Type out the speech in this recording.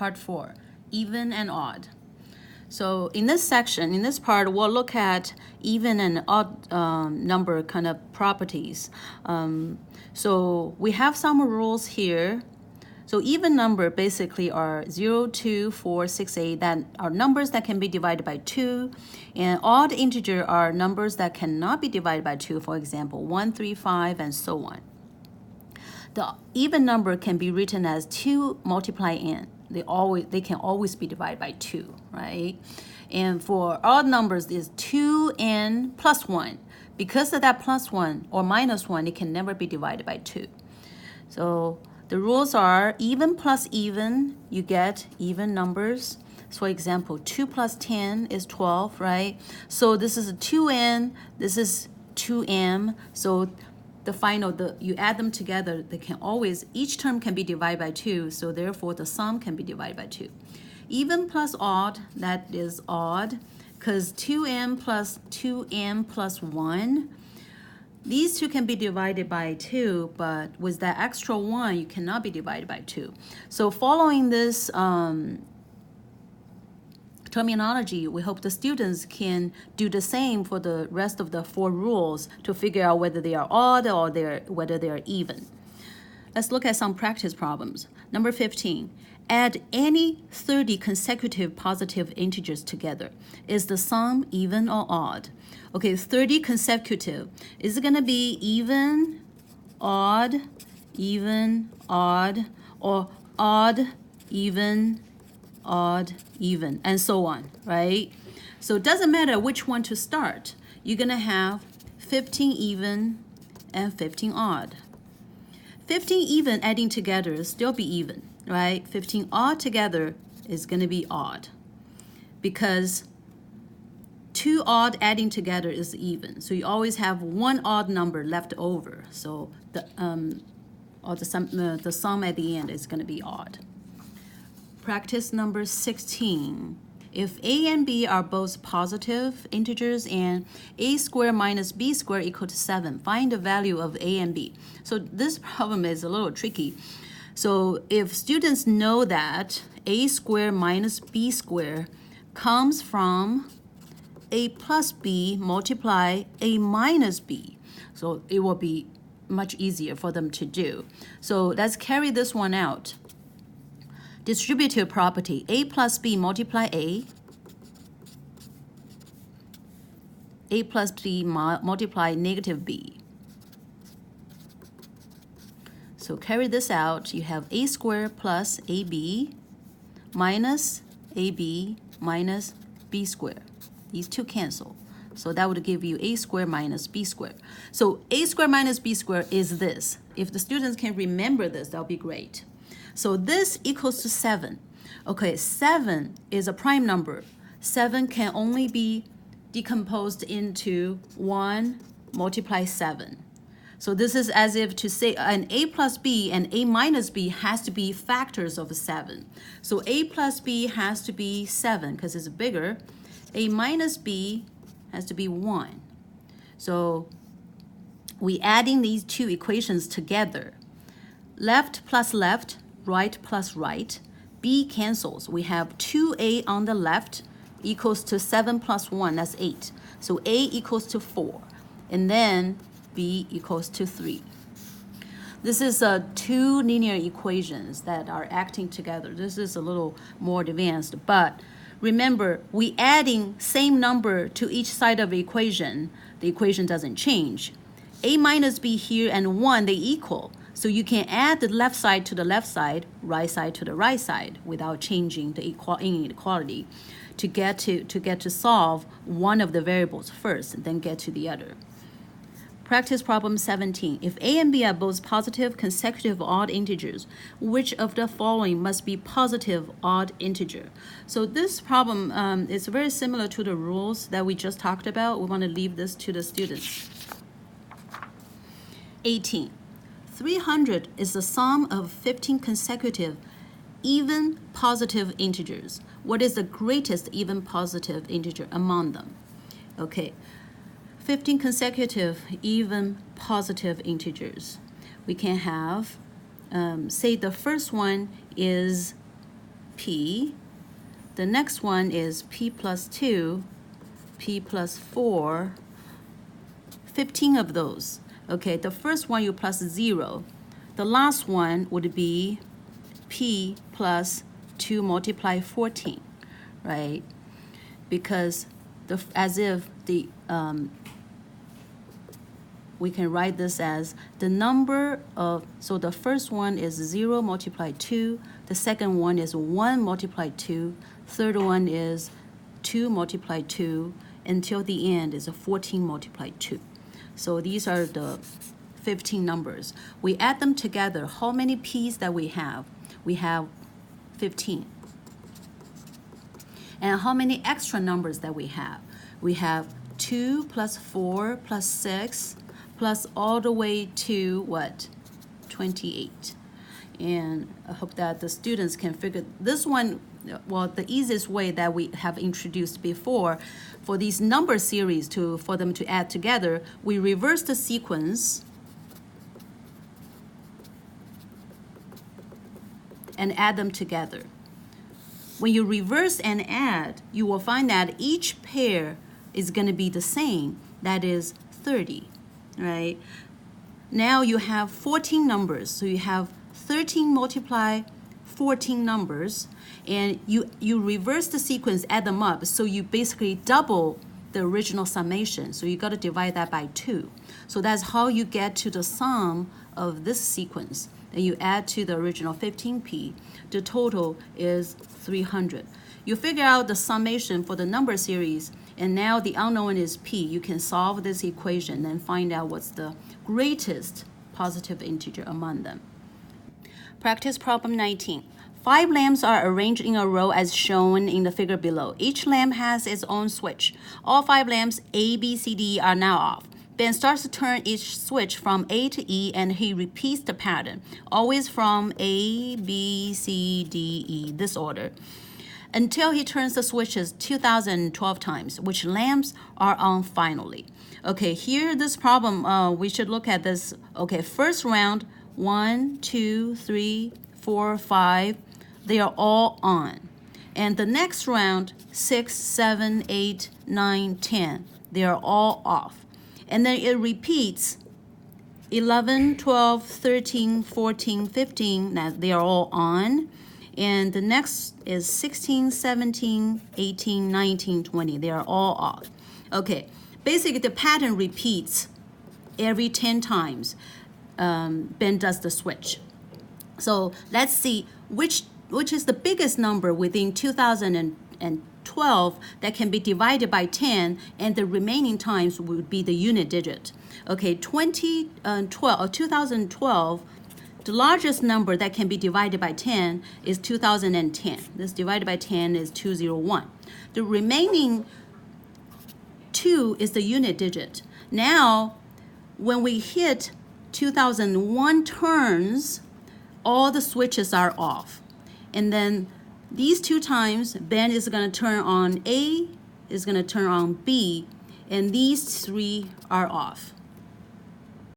Part 4, even and odd. So in this section, in this part, we'll look at even and odd number kind of properties. So we have some rules here. So even number basically are 0, 2, 4, 6, 8, that are numbers that can be divided by 2. And odd integer are numbers that cannot be divided by 2, for example, 1, 3, 5, and so on. The even number can be written as 2 multiply n. They can always be divided by 2, right? And for odd numbers is 2n plus 1. Because of that plus 1 or minus 1, it can never be divided by 2. So the rules are even plus even, you get even numbers. So for example, 2 plus 10 is 12, right? So this is a 2n, this is 2m. So the final, you add them together, they can always, each term can be divided by 2, so therefore the sum can be divided by 2. Even plus odd, that is odd, because 2m plus 1, these two can be divided by 2, but with that extra 1, you cannot be divided by 2. So following this terminology, we hope the students can do the same for the rest of the 4 rules to figure out whether they are odd or whether they are even. Let's look at some practice problems. Number 15, add any 30 consecutive positive integers together. Is the sum even or odd? Okay, 30 consecutive. Is it gonna be even, odd, or odd, even, odd, even, and so on, right? So it doesn't matter which one to start. You're gonna have 15 even and 15 odd. 15 even adding together is still be even, right? 15 odd together is gonna be odd because 2 odd adding together is even. So you always have 1 odd number left over. So the sum at the end is gonna be odd. Practice number 16. If a and b are both positive integers and a squared minus b squared equal to 7, find the value of a and b. So this problem is a little tricky. So if students know that a squared minus b squared comes from a plus b multiply a minus b, so it will be much easier for them to do. So let's carry this one out. Distributive property, a plus b multiply a plus b multiply negative b. So carry this out, you have a squared plus ab minus ab minus b squared. These two cancel. So that would give you a squared minus b squared. So a squared minus b squared is this. If the students can remember this, that'll be great. So this equals to 7. Okay, 7 is a prime number. 7 can only be decomposed into 1 multiply 7. So this is as if to say an a plus b and a minus b has to be factors of 7. So a plus b has to be 7 because it's bigger. A minus b has to be 1. So we adding these two equations together. Left plus left, right plus right, b cancels. We have 2a on the left equals to 7 plus 1, that's 8. So a equals to 4, and then b equals to 3. This is 2 linear equations that are acting together. This is a little more advanced, but remember, we adding same number to each side of the equation doesn't change. A minus b here and 1, they equal. So you can add the left side to the left side, right side to the right side without changing the inequality to get to solve one of the variables first and then get to the other. Practice problem 17. If a and b are both positive consecutive odd integers, which of the following must be positive odd integer? So this problem is very similar to the rules that we just talked about. We want to leave this to the students. 18. 300 is the sum of 15 consecutive even positive integers. What is the greatest even positive integer among them? Okay, 15 consecutive even positive integers. We can have, say the first one is P. The next one is P plus 2, P plus 4, 15 of those. Okay, the first one you plus 0. The last one would be P plus 2 multiply 14, right? Because as if the we can write this as the number of, so the first one is 0 multiplied 2, the second one is 1 multiplied 2, third one is 2 multiplied 2, until the end is a 14 multiplied 2. So these are the 15 numbers. We add them together. How many P's that we have? We have 15. And how many extra numbers that we have? We have 2 plus 4 plus 6 plus all the way to what? 28. And I hope that the students can figure this one. Well, the easiest way that we have introduced before for these number series for them to add together, we reverse the sequence and add them together. When you reverse and add, you will find that each pair is going to be the same. That is 30, right? Now you have 14 numbers. So you have 13 multiply 14 numbers, and you reverse the sequence, add them up. So you basically double the original summation. So you got to divide that by 2. So that's how you get to the sum of this sequence. And you add to the original 15P. The total is 300. You figure out the summation for the number series, and now the unknown is P. You can solve this equation and find out what's the greatest positive integer among them. Practice problem 19. 5 lamps are arranged in a row as shown in the figure below. Each lamp has its own switch. All 5 lamps A, B, C, D are now off. Ben starts to turn each switch from A to E, and he repeats the pattern, always from A, B, C, D, E, this order, until he turns the switches 2012 times. Which lamps are on finally? Okay, here this problem, we should look at this. Okay, first round, 1, 2, 3, 4, 5, they are all on. And the next round, 6, 7, 8, 9, 10, they are all off. And then it repeats 11, 12, 13, 14, 15, now they are all on. And the next is 16, 17, 18, 19, 20, they are all off. Okay, basically the pattern repeats every 10 times Ben does the switch. So let's see which is the biggest number within 2012 that can be divided by 10, and the remaining times would be the unit digit. Okay, 2012, the largest number that can be divided by 10 is 2010. This divided by 10 is 201. The remaining 2 is the unit digit. Now, when we hit 2001 turns, all the switches are off. And then these 2 times, Ben is going to turn on A, is going to turn on B, and these 3 are off.